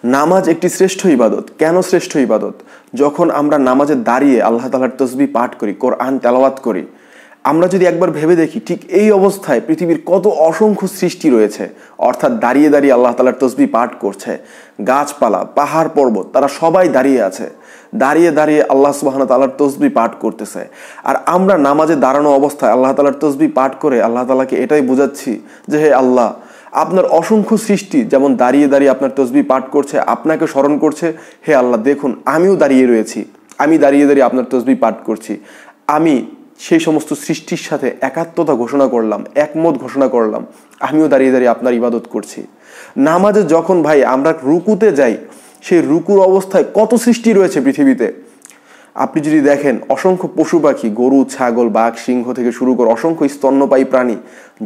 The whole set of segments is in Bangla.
নামাজ একটি শ্রেষ্ঠ ইবাদত। কেন শ্রেষ্ঠ ইবাদত? যখন আমরা নামাজে দাঁড়িয়ে আল্লাহ তাআলার তাসবিহ পাঠ করি, কোরআন তেলাওয়াত করি, আমরা যদি একবার ভেবে দেখি ঠিক এই অবস্থায় পৃথিবীর কত অসংখ্য সৃষ্টি রয়েছে, অর্থাৎ দাঁড়িয়ে দাঁড়িয়ে আল্লাহ তাআলার তাসবিহ পাঠ করছে। গাছপালা, পাহাড় পর্বত, তারা সবাই দাঁড়িয়ে আছে, দাঁড়িয়ে দাঁড়িয়ে আল্লাহ সুবহানাহু ওয়া তাআলার তাসবিহ পাঠ করতেছে। আর আমরা নামাজে দাঁড়ানো অবস্থায় আল্লাহ তাআলার তাসবিহ পাঠ করে আল্লাহ তাআলাকে এটাই বুঝাচ্ছি যে হে আল্লাহ, আপনার অসংখ্য সৃষ্টি যেমন দাঁড়িয়ে দাঁড়িয়ে আপনার তাসবিহ পাঠ করছে, আপনাকে স্মরণ করছে। হে আল্লাহ, দেখুন আমিও দাঁড়িয়ে রয়েছি, আমি দাঁড়িয়ে দাঁড়িয়ে আপনার তাসবিহ পাঠ করছি। আমি সেই সমস্ত সৃষ্টির সাথে একাত্মতা ঘোষণা করলাম, একমত ঘোষণা করলাম, আমিও দাঁড়িয়ে দাঁড়িয়ে আপনার ইবাদত করছি। নামাজে যখন ভাই আমরা রুকুতে যাই, সেই রুকুর অবস্থায় কত সৃষ্টি রয়েছে পৃথিবীতে। আপনি যদি দেখেন অসংখ্য পশু পাখি, গরু, ছাগল, বাঘ, সিংহ থেকে শুরু করে অসংখ্য স্তন্যপায়ী প্রাণী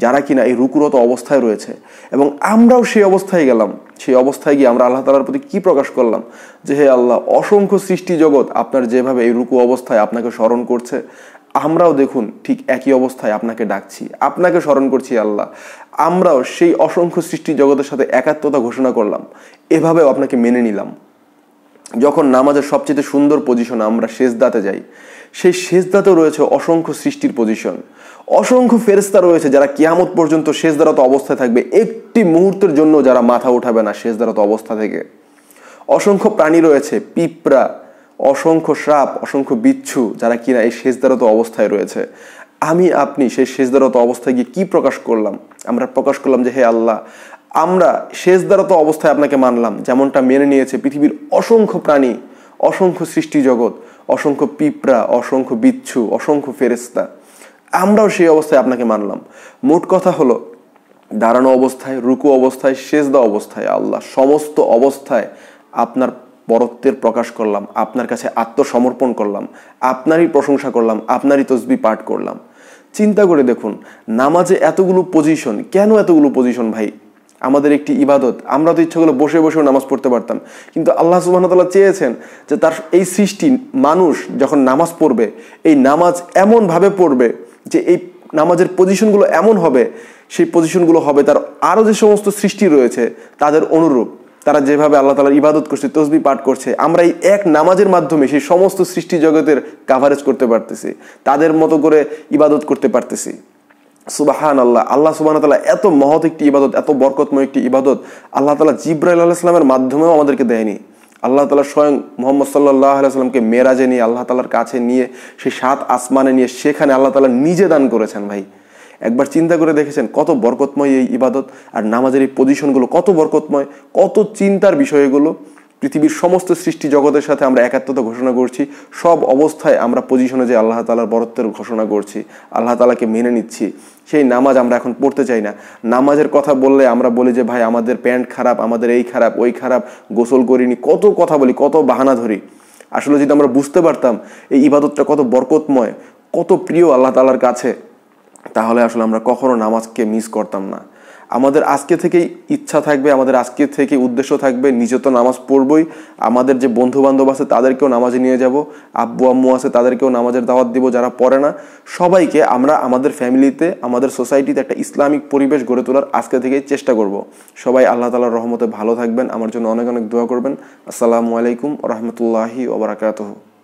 যারা কিনা এই রুকুরত অবস্থায় রয়েছে, এবং আমরাও সেই অবস্থায় গেলাম। সেই অবস্থায় গিয়ে আমরা আল্লাহ তাআলার প্রতি কি প্রকাশ করলাম যে হে আল্লাহ, অসংখ্য সৃষ্টি জগৎ আপনার যেভাবে এই রুকু অবস্থায় আপনাকে স্মরণ করছে, আমরাও দেখুন ঠিক একই অবস্থায় আপনাকে ডাকছি, আপনাকে স্মরণ করছি। আল্লাহ, আমরাও সেই অসংখ্য সৃষ্টি জগতের সাথে একাত্মতা ঘোষণা করলাম, এভাবেও আপনাকে মেনে নিলাম। যখন নামাজের সবচেয়ে সুন্দর পজিশন আমরা সেজদাতে যাই, সেই সেজদাতেও রয়েছে অসংখ্য সৃষ্টির পজিশন। অসংখ্য ফেরেশতা রয়েছে যারা কিয়ামত পর্যন্ত সেজদারত অবস্থায় থাকবে, একটি মুহূর্তের জন্য যারা মাথা উঠাবে না সেজদারত অবস্থা থেকে। অসংখ্য প্রাণী রয়েছে, পিঁপড়া, অসংখ্য সাপ, অসংখ্য বিচ্ছু যারা কিনা এই সেজদারত অবস্থায় রয়েছে। আমি আপনি সেই সেজদারত অবস্থায় গিয়ে কি প্রকাশ করলাম? আমরা প্রকাশ করলাম যে হে আল্লাহ, আমরা সেজদারত অবস্থায় আপনাকে মানলাম, যেমনটা মেনে নিয়েছে পৃথিবীর অসংখ্য প্রাণী, অসংখ্য সৃষ্টি জগৎ, অসংখ্য পিঁপড়া, অসংখ্য বিচ্ছু, অসংখ্য ফেরেশতা। আমরাও সেই অবস্থায় আপনাকে মানলাম। মোট কথা হলো, দাঁড়ানো অবস্থায়, রুকু অবস্থায়, সেজদা অবস্থায়, আল্লাহ সমস্ত অবস্থায় আপনার বরত্বের প্রকাশ করলাম, আপনার কাছে আত্মসমর্পণ করলাম, আপনারই প্রশংসা করলাম, আপনারই তাসবিহ পাঠ করলাম। চিন্তা করে দেখুন, নামাজে এতগুলো পজিশন, কেন এতগুলো পজিশন ভাই? আমাদের একটি ইবাদত, আমরা তো ইচ্ছা করলে বসে বসেও নামাজ পড়তে পারতাম, কিন্তু আল্লাহ সুবহানাহু ওয়া তাআলা চেয়েছেন যে তার এই সৃষ্টি মানুষ যখন নামাজ পড়বে, এই নামাজ এমনভাবে পড়বে যে এই নামাজের পজিশনগুলো এমন হবে, সেই পজিশনগুলো হবে তার আরও যে সমস্ত সৃষ্টি রয়েছে তাদের অনুরূপ। তারা যেভাবে আল্লাহ তাআলার ইবাদত করছে, তাসবিহ পাঠ করছে, আমরা এই এক নামাজের মাধ্যমে সেই সমস্ত সৃষ্টি জগতের কাভারেজ করতে পারতেছি, তাদের মতো করে ইবাদত করতে পারতেছি। সুবহানাল্লাহ। আল্লাহ সুবহানাহু ওয়া তাআলা এত মহৎ একটি ইবাদত, এত বরকতময় একটি ইবাদত আল্লাহ তাআলা জিবরাইল আলাইহিস সালামের মাধ্যমেও আমাদেরকে দেয়নি। আল্লাহ তাআলা স্বয়ং মুহাম্মদ সাল্লাল্লাহু আলাইহি ওয়াসাল্লামকে মেরাজে নিয়ে, আল্লাহ তাআলার কাছে নিয়ে, সেই 7 আসমানে নিয়ে, সেখানে আল্লাহ তাআলা নিজে দান করেছেন। ভাই একবার চিন্তা করে দেখেছেন কত বরকতময় এই ইবাদত? আর নামাজের এই পজিশনগুলো কত বরকতময়, কত চিন্তার বিষয় এগুলো। পৃথিবীর সমস্ত সৃষ্টি জগতের সাথে আমরা একাত্মতা ঘোষণা করছি, সব অবস্থায় আমরা পজিশনে যে আল্লাহ তাআলার বরত্বের ঘোষণা করছি, আল্লাহ তাআলাকে মেনে নিচ্ছি। সেই নামাজ আমরা এখন পড়তে চাই না। নামাজের কথা বললে আমরা বলি যে ভাই আমাদের প্যান্ট খারাপ, আমাদের এই খারাপ, ওই খারাপ, গোসল করিনি, কত কথা বলি, কত বাহানা ধরি। আসলে যদি আমরা বুঝতে পারতাম এই ইবাদতটা কত বরকতময়, কত প্রিয় আল্লাহ তাআলার কাছে, তাহলে আসলে আমরা কখনো নামাজকে মিস করতাম না। আমাদের আজকে থেকেই ইচ্ছা থাকবে, আমাদের আজকে থেকে উদ্দেশ্য থাকবে, নিজে তো নামাজ পড়বই, আমাদের যে বন্ধু বান্ধব আছে তাদেরকেও নামাজে নিয়ে যাব, আব্বু আম্মু আছে তাদেরকেও নামাজের দাওয়াত দিব, যারা পড়ে না সবাইকে আমরা আমাদের ফ্যামিলিতে, আমাদের সোসাইটিতে একটা ইসলামিক পরিবেশ গড়ে তোলার আজকে থেকেই চেষ্টা করব। সবাই আল্লাহ তাআলার রহমতে ভালো থাকবেন, আমার জন্য অনেক অনেক দোয়া করবেন। আসসালামু আলাইকুম ওয়া রাহমাতুল্লাহি ওয়া বারাকাতুহু।